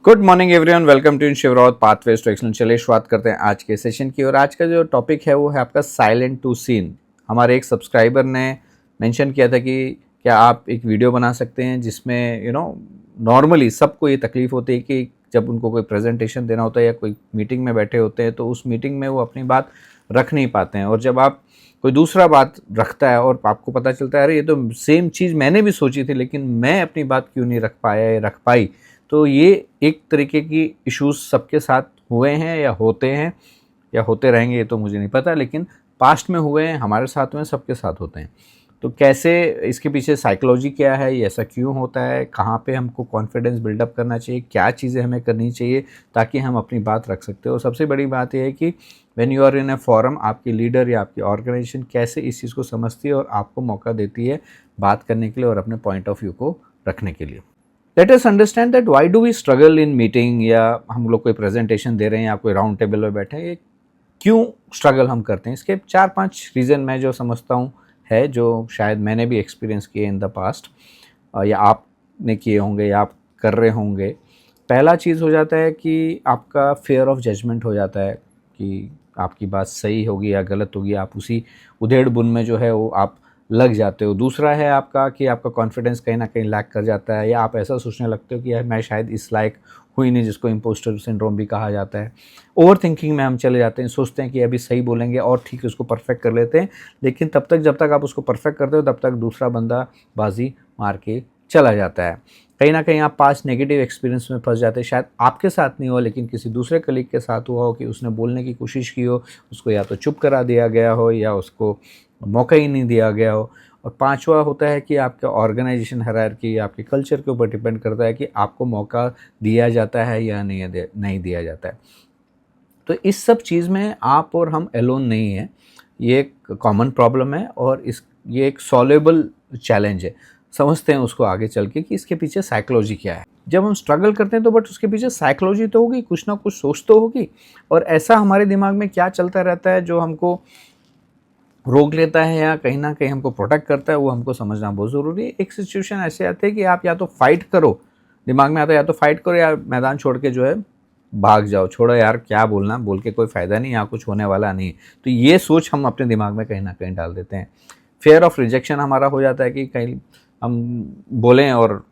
Good morning everyone, welcome to Shivrawat pathways to excellence. चलिए शुरुआत करते हैं आज के सेशन की। और आज का जो टॉपिक है वो है आपका साइलेंट टू सीन। हमारे एक सब्सक्राइबर ने मेंशन किया था कि क्या आप एक वीडियो बना सकते हैं जिसमें नॉर्मली सबको ये तकलीफ होती है कि जब उनको कोई प्रेजेंटेशन देना होता है या कोई मीटिंग में बैठे होते हैं तो उस मीटिंग में वो अपनी बात रख नहीं पाते हैं, और जब आप कोई दूसरा बात रखता है और आपको पता चलता है अरे ये तो सेम चीज़ मैंने भी सोची थी लेकिन मैं अपनी बात क्यों नहीं रख पाया या रख पाई। तो ये एक तरीके की इश्यूज सबके साथ हुए हैं या होते हैं या होते रहेंगे, ये तो मुझे नहीं पता, लेकिन पास्ट में हुए हैं, हमारे साथ में सबके साथ होते हैं। तो कैसे इसके पीछे साइकोलॉजी क्या है, ये ऐसा क्यों होता है, कहाँ पे हमको कॉन्फिडेंस बिल्डअप करना चाहिए, क्या चीज़ें हमें करनी चाहिए ताकि हम अपनी बात रख सकते हो। और सबसे बड़ी बात यह है कि when you are in a forum, आपकी लीडर या आपकी ऑर्गेनाइजेशन कैसे इस चीज़ को समझती है और आपको मौका देती है बात करने के लिए और अपने पॉइंट ऑफ व्यू को रखने के लिए। Let us understand that why do we struggle in meeting, या हम लोग कोई प्रेजेंटेशन दे रहे हैं या कोई राउंड टेबल में बैठे हैं, ये क्यों स्ट्रगल हम करते हैं। इसके 4-5 रीज़न मैं जो समझता हूँ है, जो शायद मैंने भी एक्सपीरियंस किए इन द पास्ट, या आपने किए होंगे या आप कर रहे होंगे। पहला चीज़ हो जाता है कि आपका फेयर ऑफ जजमेंट हो जाता है कि आपकी बात सही होगी या गलत होगी, आप उसी उधेड़ बुन में जो है वो आप लग जाते हो। दूसरा है आपका कि आपका कॉन्फिडेंस कहीं ना कहीं लैक कर जाता है, या आप ऐसा सोचने लगते हो कि यार मैं शायद इस लायक हुई नहीं, जिसको इम्पोस्टर सिंड्रोम भी कहा जाता है। ओवर थिंकिंग में हम चले जाते हैं, सोचते हैं कि अभी सही बोलेंगे और ठीक है उसको परफेक्ट कर लेते हैं, लेकिन तब तक जब तक आप उसको परफेक्ट करते हो तब तक दूसरा बंदा बाजी मार के चला जाता है। कहीं ना कहीं आप पास नेगेटिव एक्सपीरियंस में फंस जाते हैं, शायद आपके साथ नहीं हो लेकिन किसी दूसरे कलीग के साथ हुआ हो कि उसने बोलने की कोशिश की हो, उसको या तो चुप करा दिया गया हो या उसको मौका ही नहीं दिया गया हो। और पांचवा होता है कि आपका ऑर्गेनाइजेशन हायरार्की, आपके कल्चर के ऊपर डिपेंड करता है कि आपको मौका दिया जाता है या नहीं दिया जाता है। तो इस सब चीज़ में आप और हम एलोन नहीं है, ये एक कॉमन प्रॉब्लम है और ये एक सॉल्वेबल चैलेंज है। समझते हैं उसको आगे चल के कि इसके पीछे साइकोलॉजी क्या है। जब हम स्ट्रगल करते हैं तो बट उसके पीछे साइकोलॉजी तो होगी, कुछ ना कुछ सोच तो होगी, और ऐसा हमारे दिमाग में क्या चलता रहता है जो हमको रोक लेता है या कहीं ना कहीं हमको प्रोटेक्ट करता है, वो हमको समझना बहुत ज़रूरी है। एक सिचुएशन ऐसे आते हैं कि आप या तो फाइट करो, दिमाग में आता है या तो फाइट करो या मैदान छोड़ के जो है भाग जाओ, छोड़ो यार क्या बोलना, बोल के कोई फ़ायदा नहीं, यहाँ कुछ होने वाला नहीं। तो ये सोच हम अपने दिमाग में कहीं ना कहीं डाल देते हैं। फेयर ऑफ रिजेक्शन हमारा हो जाता है कि कहीं हम बोलें और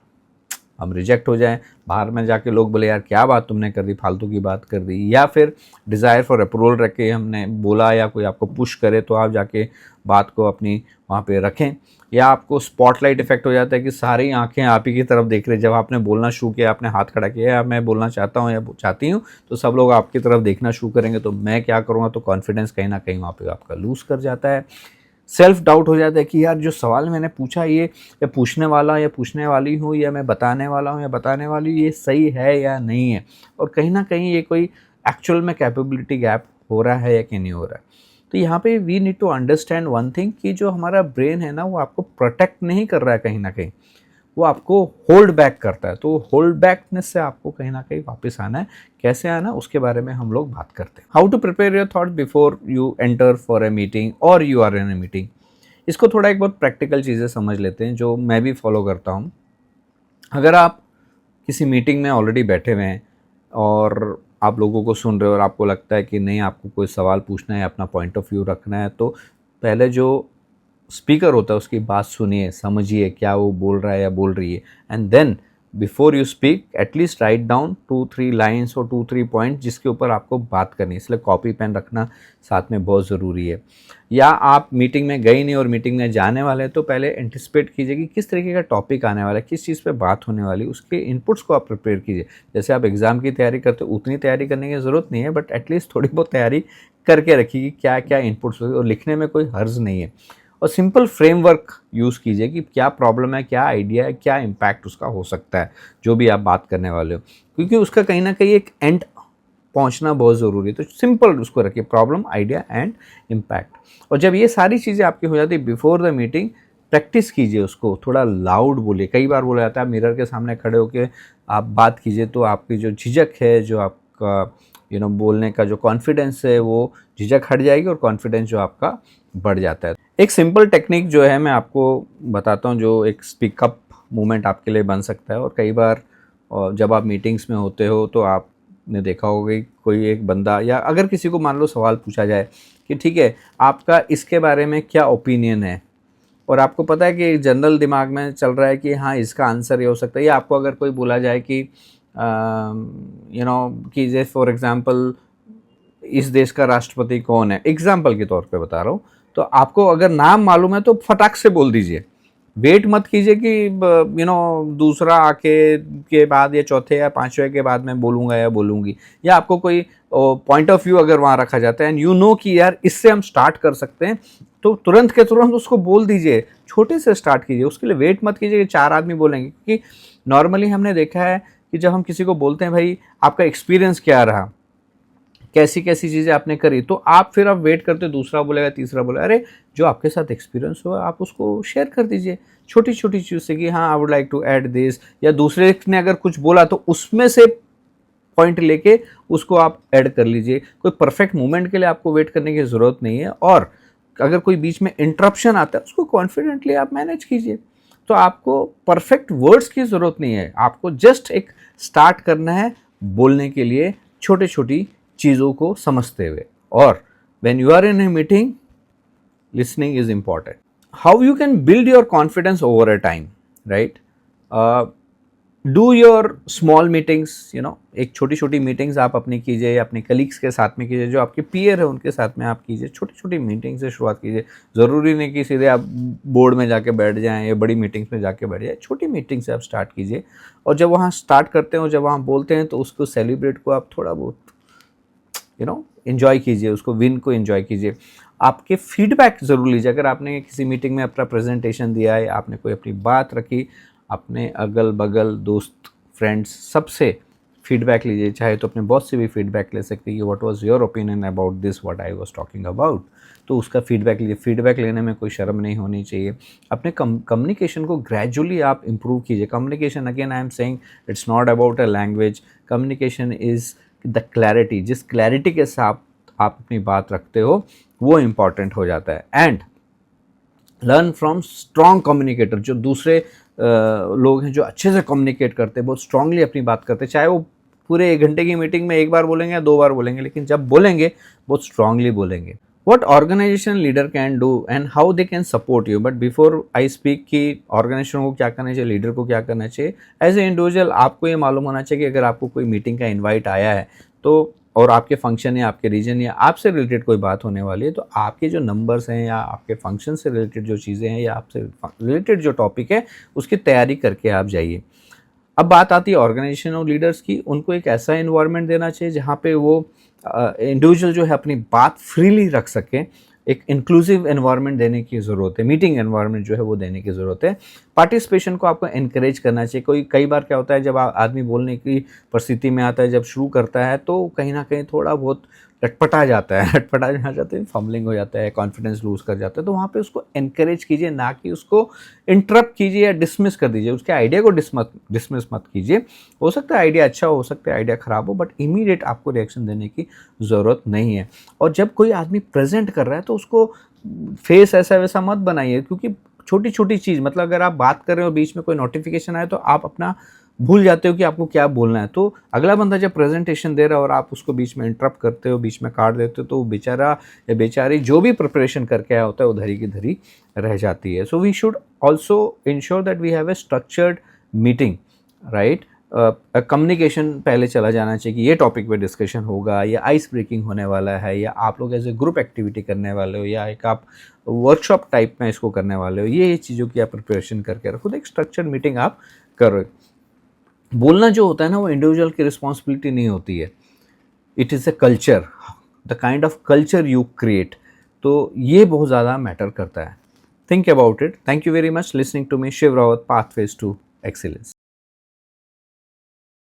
हम रिजेक्ट हो जाएं, बाहर में जाके लोग बोले यार क्या बात तुमने कर दी, फालतू की बात कर दी। या फिर डिज़ायर फॉर अप्रूवल रख के हमने बोला, या कोई आपको पुश करे तो आप जाके बात को अपनी वहाँ पे रखें। या आपको स्पॉटलाइट इफेक्ट हो जाता है कि सारी आंखें आप ही की तरफ देख रहे, जब आपने बोलना शुरू किया, आपने हाथ खड़ा किया या मैं बोलना चाहता हूँ या चाहती हूँ, तो सब लोग आपकी तरफ देखना शुरू करेंगे, तो मैं क्या करूँगा, तो कॉन्फिडेंस कहीं ना कहीं वहाँ पर आपका लूज़ कर जाता है। सेल्फ डाउट हो जाता है कि यार जो सवाल मैंने पूछा, ये या पूछने वाला या पूछने वाली हूँ या मैं बताने वाला हूँ या बताने वाली हूँ, ये सही है या नहीं है, और कहीं ना कहीं ये कोई एक्चुअल में कैपेबिलिटी गैप हो रहा है या कि नहीं हो रहा है। तो यहाँ पे we need to understand one thing कि जो हमारा ब्रेन है ना, वो आपको प्रोटेक्ट नहीं कर रहा है, कहीं ना कहीं वो आपको होल्ड बैक करता है। तो होल्ड बैकनेस से आपको कहीं ना कहीं वापस आना है। कैसे आना, उसके बारे में हम लोग बात करते हैं। How to prepare your thought before you enter for a meeting और you are in a meeting. इसको थोड़ा एक बहुत प्रैक्टिकल चीज़ें समझ लेते हैं जो मैं भी फॉलो करता हूँ। अगर आप किसी मीटिंग में ऑलरेडी बैठे हुए हैं और आप लोगों को सुन रहे हो और आपको लगता है कि नहीं आपको कोई सवाल पूछना है, अपना पॉइंट ऑफ व्यू रखना है, तो पहले जो स्पीकर होता है उसकी बात सुनिए, समझिए क्या वो बोल रहा है या बोल रही है, and then before you speak at least write down 2-3 lines और 2-3 पॉइंट जिसके ऊपर आपको बात करनी है। इसलिए कॉपी पेन रखना साथ में बहुत ज़रूरी है। या आप मीटिंग में गए नहीं और मीटिंग में जाने वाले हैं, तो पहले एंटिसिपेट कीजिए कि किस तरीके का टॉपिक आने वाला है, किस चीज़ पे बात होने वाली, उसके इनपुट्स को आप प्रिपेयर कीजिए। जैसे आप एग्ज़ाम की तैयारी करते हो उतनी तैयारी करने की ज़रूरत नहीं है, बट एटलीस्ट थोड़ी बहुत तैयारी करके रखिए कि क्या क्या इनपुट्स होगी, और लिखने में कोई हर्ज नहीं है। और सिंपल फ्रेमवर्क यूज़ कीजिए कि क्या प्रॉब्लम है, क्या आइडिया है, क्या इम्पैक्ट उसका हो सकता है जो भी आप बात करने वाले हो, क्योंकि उसका कहीं ना कहीं एक एंड पहुंचना बहुत ज़रूरी है। तो सिंपल उसको रखिए, प्रॉब्लम, आइडिया एंड इम्पैक्ट। और जब ये सारी चीज़ें आपकी हो जाती है बिफोर द मीटिंग, प्रैक्टिस कीजिए उसको, थोड़ा लाउड बोलिए। कई बार बोला जाता है आप मिरर के सामने खड़े होकर आप बात कीजिए, तो आपकी जो झिझक है, जो आपका बोलने का जो कॉन्फिडेंस है, वो झिझक हट जाएगी और कॉन्फिडेंस जो आपका बढ़ जाता है। एक सिंपल टेक्निक जो है मैं आपको बताता हूँ, जो एक स्पीकअप मूवमेंट आपके लिए बन सकता है और कई बार और जब आप मीटिंग्स में होते हो तो आपने देखा होगा कि कोई एक बंदा, या अगर किसी को मान लो सवाल पूछा जाए कि ठीक है आपका इसके बारे में क्या ओपिनियन है, और आपको पता है कि जनरल दिमाग में चल रहा है कि हाँ इसका आंसर ये हो सकता है, या आपको अगर कोई बोला जाए कि कि जैसे फॉर एग्जांपल इस देश का राष्ट्रपति कौन है, एग्जाम्पल के तौर पे बता रहा हूँ, तो आपको अगर नाम मालूम है तो फटाक से बोल दीजिए। वेट मत कीजिए कि दूसरा आके के बाद या चौथे या पांचवे के बाद मैं बोलूँगा या बोलूँगी, या आपको कोई पॉइंट ऑफ व्यू अगर वहाँ रखा जाता है एंड कि यार इससे हम स्टार्ट कर सकते हैं, तो तुरंत के तुरंत उसको बोल दीजिए। छोटे से स्टार्ट कीजिए, उसके लिए वेट मत कीजिए कि 4 आदमी बोलेंगे, क्योंकि नॉर्मली हमने देखा है कि जब हम किसी को बोलते हैं भाई आपका एक्सपीरियंस क्या रहा, कैसी कैसी चीज़ें आपने करी, तो आप फिर आप वेट करते दूसरा बोलेगा तीसरा बोलेगा, अरे जो आपके साथ एक्सपीरियंस हुआ आप उसको शेयर कर दीजिए छोटी छोटी चीज़ से कि हाँ I would like to add this, या दूसरे ने अगर कुछ बोला तो उसमें से पॉइंट लेके उसको आप ऐड कर लीजिए। कोई परफेक्ट मोमेंट के लिए आपको वेट करने की ज़रूरत नहीं है, और अगर कोई बीच में इंटरप्शन आता है उसको कॉन्फिडेंटली आप मैनेज कीजिए। तो आपको परफेक्ट वर्ड्स की ज़रूरत नहीं है, आपको जस्ट एक स्टार्ट करना है बोलने के लिए छोटी छोटी चीज़ों को समझते हुए। और when you are in a meeting, listening is important. How you can build your confidence over a time, right? Do your small meetings, एक छोटी छोटी मीटिंग्स आप अपनी कीजिए, अपने कलीग्स के साथ में कीजिए, जो आपके पीयर है उनके साथ में आप कीजिए। छोटी छोटी मीटिंग से शुरुआत कीजिए, ज़रूरी नहीं कि सीधे आप बोर्ड में जाके बैठ जाएं या बड़ी मीटिंग्स में जाके बैठ जाए। छोटी मीटिंग से आप स्टार्ट कीजिए, और जब वहाँ स्टार्ट करते हैं और जब वहाँ बोलते हैं तो उसको सेलिब्रेट को आप थोड़ा बहुत एंजॉय कीजिए, उसको विन को एंजॉय कीजिए। आपके फीडबैक ज़रूर लीजिए। अगर आपने किसी मीटिंग में अपना प्रेजेंटेशन दिया है, आपने कोई अपनी बात रखी, अपने अगल बगल दोस्त फ्रेंड्स सबसे फीडबैक लीजिए, चाहे तो अपने बॉस से भी फीडबैक ले सकते हैं कि what was your opinion about this what I was talking about, तो उसका फीडबैक लीजिए। फीडबैक लेने में कोई शर्म नहीं होनी चाहिए। अपने कम्युनिकेशन को ग्रेजुअली आप इम्प्रूव कीजिए। Communication, again I am saying, it's not about a language, communication is the clarity. जिस क्लैरिटी के साथ आप अपनी बात रखते हो वो इम्पॉर्टेंट हो जाता है। And learn from strong communicator, जो दूसरे लोग हैं जो अच्छे से कम्युनिकेट करते हैं, बहुत स्ट्रांगली अपनी बात करते हैं, चाहे वो पूरे 1 घंटे की मीटिंग में 1 बार बोलेंगे या 2 बार बोलेंगे, लेकिन जब बोलेंगे बहुत स्ट्रांगली बोलेंगे। What organization leader can do and how they can support you, but before I speak कि ऑर्गेनाइजेशन को क्या करना चाहिए, लीडर को क्या करना चाहिए, एज ए इंडिविजुअल आपको ये मालूम होना चाहिए कि अगर आपको कोई मीटिंग का इनवाइट आया है तो, और आपके फंक्शन या आपके रीजन या आपसे रिलेटेड कोई बात होने वाली है, तो आपके जो नंबर्स हैं या आपके फंक्शन से रिलेटेड जो चीज़ें हैं या आपसे रिलेटेड जो टॉपिक है उसकी तैयारी करके आप जाइए। अब बात आती है ऑर्गेनाइजेशन और लीडर्स की, उनको एक ऐसा इन्वायरमेंट देना चाहिए जहाँ पे वो इंडिविजुअल जो है अपनी बात फ्रीली रख सके। एक इंक्लूसिव एनवायरनमेंट देने की ज़रूरत है, मीटिंग एनवायरनमेंट जो है वो देने की ज़रूरत है। पार्टिसिपेशन को आपको एनकरेज करना चाहिए। कई बार क्या होता है, जब आदमी बोलने की परिस्थिति में आता है, जब शुरू करता है तो कहीं ना कहीं थोड़ा बहुत लटपटा जाता है, फम्बलिंग हो जाता है, कॉन्फिडेंस लूज कर जाता है, तो वहाँ पे उसको एनकरेज कीजिए, ना कि उसको इंटरप्ट कीजिए या डिसमिस कर दीजिए। उसके आइडिया को डिसमिस मत कीजिए। हो सकता है आइडिया अच्छा हो सकता है आइडिया ख़राब हो, बट इमीडिएट आपको रिएक्शन देने की ज़रूरत नहीं है। और जब कोई आदमी प्रेजेंट कर रहा है तो उसको फेस ऐसा वैसा मत बनाइए, क्योंकि छोटी छोटी चीज़, मतलब अगर आप बात कर रहे हो बीच में कोई नोटिफिकेशन आए तो आप अपना भूल जाते हो कि आपको क्या बोलना है। तो अगला बंदा जब प्रेजेंटेशन दे रहा है और आप उसको बीच में इंटरप्ट करते हो, बीच में काट देते हो, तो वो बेचारा या बेचारी जो भी प्रिपरेशन करके आया होता है वो धरी की धरी रह जाती है। So we should also ensure that we have a structured meeting, right. Communication पहले चला जाना चाहिए कि ये टॉपिक पे डिस्कशन होगा, या आइस ब्रेकिंग होने वाला है, या आप लोग एज ए ग्रुप एक्टिविटी करने वाले हो, या एक आप वर्कशॉप टाइप में इसको करने वाले हो। ये चीज़ों की आप प्रिपरेशन करके रखो, एक स्ट्रक्चर्ड मीटिंग आप करो। बोलना जो होता है ना वो इंडिविजुअल की रिस्पॉन्सिबिलिटी नहीं होती है, it is a culture, the kind of culture you create. तो ये बहुत ज़्यादा मैटर करता है। Think about it. Thank you very much listening to me, Shiv Rawat, pathways to excellence.